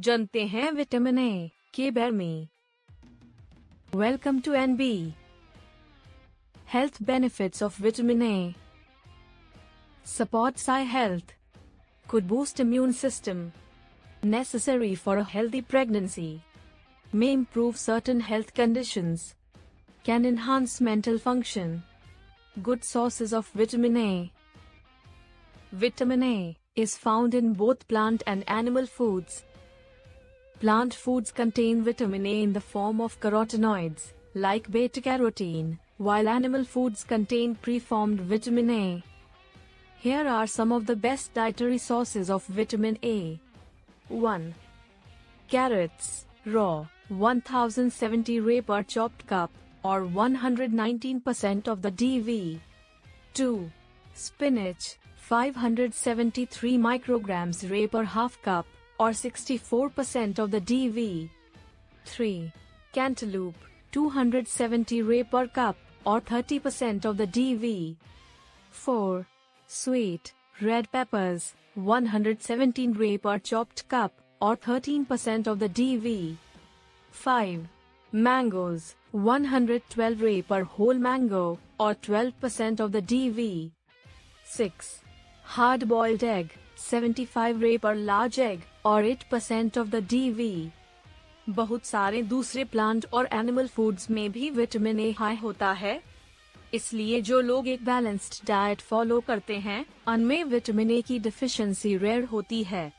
जानते हैं vitamin A के बारे में। Welcome to NB health benefits of vitamin A. Supports eye health. Could boost immune system. Necessary for a healthy pregnancy. May improve certain health conditions. Can enhance mental function. Good sources of vitamin A. Vitamin A is found in both plant and animal foods. Plant foods contain vitamin A in the form of carotenoids, like beta-carotene, while animal foods contain preformed vitamin A. Here are some of the best dietary sources of vitamin A. 1. Carrots, raw, 1070 Ray per chopped cup, or 119% of the DV. 2. Spinach, 573 micrograms Ray per half cup, or 64% of the DV. 3. Cantaloupe, 270 Ray per cup, or 30% of the DV. 4. Sweet, red peppers, 117 Ray per chopped cup, or 13% of the DV. 5. Mangoes, 112 Ray per whole mango, or 12% of the DV. 6. Hard-boiled egg, 75 Ray per large egg, or 8% of the DV. बहुत सारे दूसरे plant और animal foods में भी vitamin A high होता है, इसलिए जो लोग एक बैलेंस्ड डाइट फॉलो करते हैं, उनमें विटामिन ए की डिफिशियंसी रेयर होती है।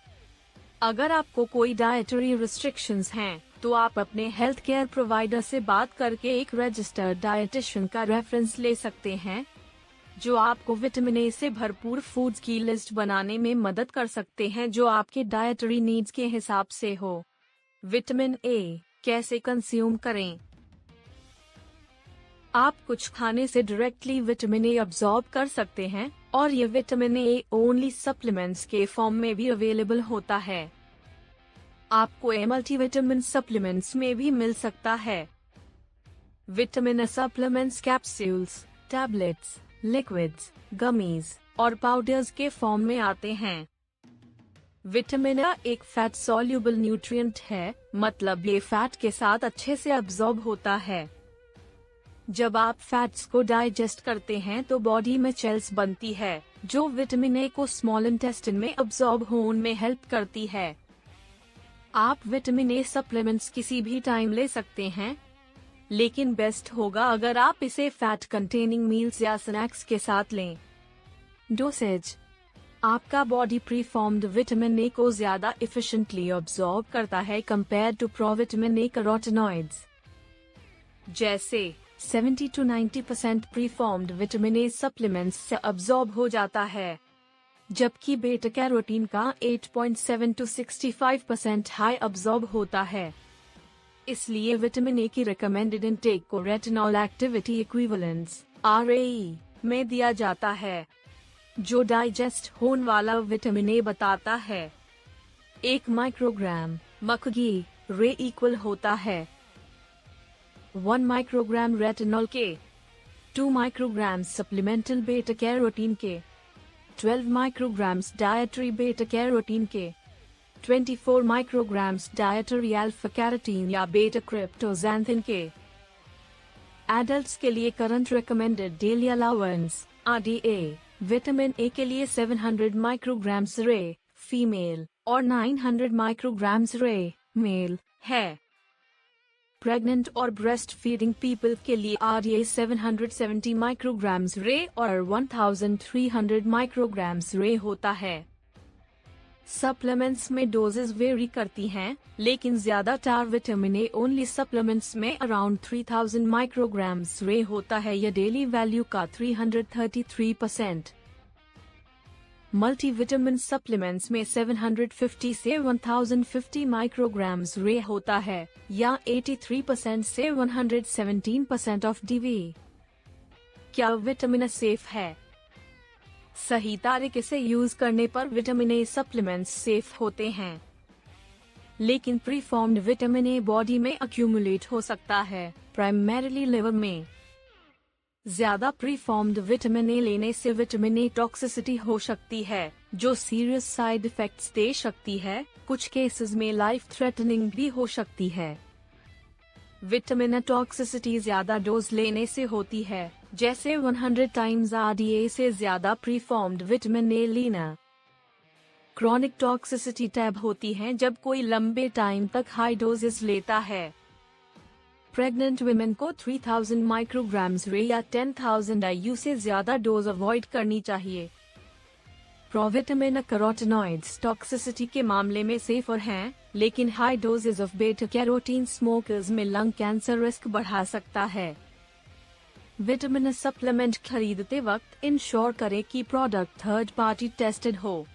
अगर आपको कोई डाइटरी रिस्ट्रिक्शंस हैं, तो आप अपने हेल्थ केयर प्रोवाइडर से बात करके एक रजिस्टर्ड डाइटिशियन का रेफरेंस ले सकते हैं, जो आपको विटामिन ए से भरपूर फूड्स की लिस्ट बनाने में मदद कर सकते हैं जो आपके डाइटरी नीड्स के हिसाब से हो। विटामिन ए कैसे कंज्यूम करें? आप कुछ खाने से डायरेक्टली विटामिन ए अब्सॉर्ब कर सकते हैं, और ये विटामिन ए ओनली सप्लीमेंट्स के फॉर्म में भी अवेलेबल होता है। आपको ए मल्टीविटामिन सप्लीमेंट्स में भी मिल सकता है। Vitamin A supplements capsules, tablets, liquids, gummies और पाउडर्स के फॉर्म में आते हैं। विटामिन ए एक फैट सॉल्युबल न्यूट्रिएंट है, मतलब ये फैट के साथ अच्छे से अब्सॉर्ब होता है। जब आप फैट्स को डाइजेस्ट करते हैं तो बॉडी में सेल्स बनती है, जो विटामिन ए को स्मॉल इंटेस्टाइन में अब्सॉर्ब होने में हेल्प करती है। आप विटामिन ए सप्लीमेंट्स किसी भी टाइम ले सकते हैं, लेकिन बेस्ट होगा अगर आप इसे फैट कंटेनिंग मील्स या स्नैक्स के साथ लें। डोसेज: आपका बॉडी प्रीफॉर्म्ड विटामिन ए को ज्यादा एफिशिएंटली अब्सॉर्ब करता है compare to provitamin A carotenoids. जैसे 70 to 90% preformed vitamin A supplements से अब्सॉर्ब हो जाता है, जबकि बेटा कैरोटीन का 8.7 to 65% हाई अब्सॉर्ब होता है। इसलिए विटामिन ए की रिकमेंडेड इनटेक को रेटिनॉल एक्टिविटी इक्विवेलेंस (RAE) में दिया जाता है, जो डाइजेस्ट होने वाला विटामिन ए बताता है। 1 माइक्रोग्राम मकगी रे इक्वल होता है 1 माइक्रोग्राम रेटिनॉल के, 2 माइक्रोग्राम सप्लीमेंटल बेटा कैरोटीन के, 12 माइक्रोग्राम्स डायटरी बेटा कैरोटीन के, 24 माइक्रोग्राम्स डायटरी अल्फा कैरोटीन या बेटा क्रिप्टोज़ैंथिन के। एडल्ट्स के लिए current recommended daily allowance (RDA) vitamin A के लिए 700 माइक्रोग्राम्स रे फीमेल और 900 माइक्रोग्राम्स रे मेल है। प्रेग्नेंट और ब्रेस्ट फीडिंग पीपल के लिए RDA 770 माइक्रोग्राम्स रे और 1300 माइक्रोग्राम्स रे होता है। सप्लीमेंट्स में डोजेस वेरी करती हैं, लेकिन ज्यादातर विटामिन ए ओनली सप्लीमेंट्स में अराउंड 3000 माइक्रोग्राम्स रे होता है या डेली वैल्यू का 333%। मल्टीविटामिन सप्लीमेंट्स में 750 से 1050 माइक्रोग्राम्स रे होता है, या 83% से 117% ऑफ DV। क्या विटामिन ए सेफ है? सही तरीके से यूज करने पर विटामिन ए सप्लीमेंट्स सेफ होते हैं, लेकिन प्रीफॉर्म्ड विटामिन ए बॉडी में अक्यूमुलेट हो सकता है, प्राइमरीली लिवर में। ज्यादा प्रीफॉर्म्ड विटामिन ए लेने से विटामिन ए टॉक्सिसिटी हो सकती है, जो सीरियस साइड इफेक्ट्स दे सकती है। कुछ केसेस में लाइफ थ्रेटनिंग भी हो सकती है। विटामिन टॉक्सिसिटी ज्यादा डोज लेने से होती है, जैसे 100 टाइम्स RDA से ज्यादा प्रीफॉर्म्ड विटामिन ए लेना। क्रॉनिक टॉक्सिसिटी टैब होती है जब कोई लंबे टाइम तक हाई डोजेस लेता है। प्रेग्नेंट वुमेन को 3000 माइक्रोग्राम्स रे या 10,000 IU से ज्यादा डोज अवॉइड करनी चाहिए। प्रोविटामिन कैरोटीनॉइड्स टॉक्सिसिटी के मामले में सेफर हैं, लेकिन high doses of beta carotene smokers में लंग कैंसर रिस्क बढ़ा सकता है। विटामिन सप्लीमेंट खरीदते वक्त इंश्योर करें कि प्रोडक्ट थर्ड पार्टी टेस्टेड हो।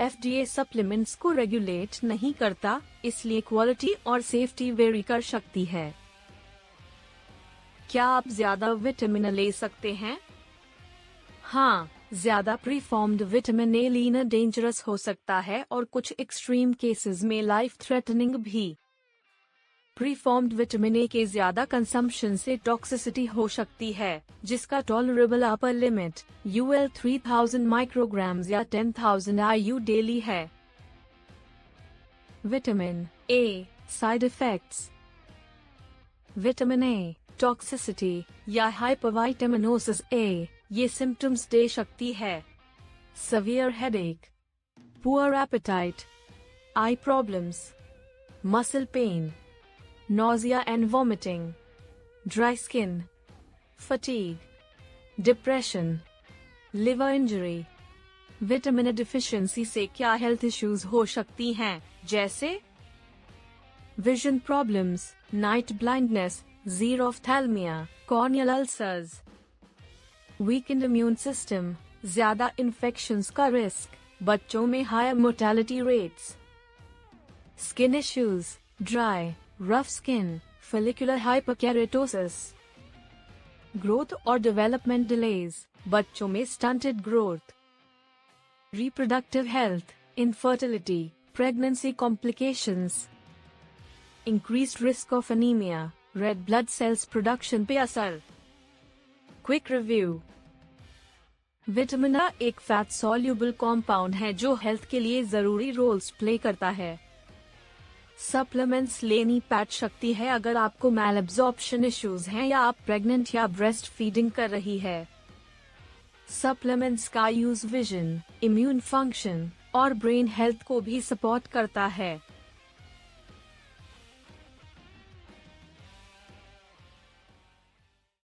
FDA सप्लीमेंट्स को रेगुलेट नहीं करता, इसलिए क्वालिटी और सेफ्टी वेरी कर सकती है। क्या आप ज्यादा विटामिन ले सकते हैं? हाँ, ज्यादा प्रीफॉर्म्ड विटामिन ए लेना डेंजरस हो सकता है और कुछ एक्सट्रीम केसेस में लाइफ थ्रेटनिंग भी। प्रीफॉर्म्ड विटामिन ए के ज्यादा कंजम्पशन से टॉक्सिसिटी हो सकती है, जिसका tolerable upper limit UL 3000 micrograms या 10,000 IU डेली है। Vitamin A side effects. Vitamin A toxicity या हाइपरविटामिनोसिस ए ये सिम्टम्स दे सकती है: severe headache, poor appetite, eye problems, muscle pain, nausea and vomiting, dry skin, fatigue, depression, liver injury। Vitamin deficiency से क्या health issues हो सकती हैं, जैसे vision problems, night blindness, xerophthalmia, corneal ulcers। Weakened immune system, ज्यादा infections का risk, बच्चों में higher mortality rates. Skin issues, dry, rough skin, follicular hyperkeratosis. Growth और डेवलपमेंट डिलेज, बच्चों में stunted growth. Reproductive health, infertility, pregnancy complications. Increased risk of anaemia, red blood cells production पे असर। Quick review. Vitamin A एक fat soluble compound है जो health के लिए जरूरी रोल्स प्ले करता है। सप्लीमेंट्स लेनी पड़ सकती है अगर आपको मैलअब्जॉर्प्शन इश्यूज हैं या आप प्रेग्नेंट या ब्रेस्ट फीडिंग कर रही है। सप्लीमेंट्स का यूज विजन, इम्यून फंक्शन और ब्रेन हेल्थ को भी सपोर्ट करता है।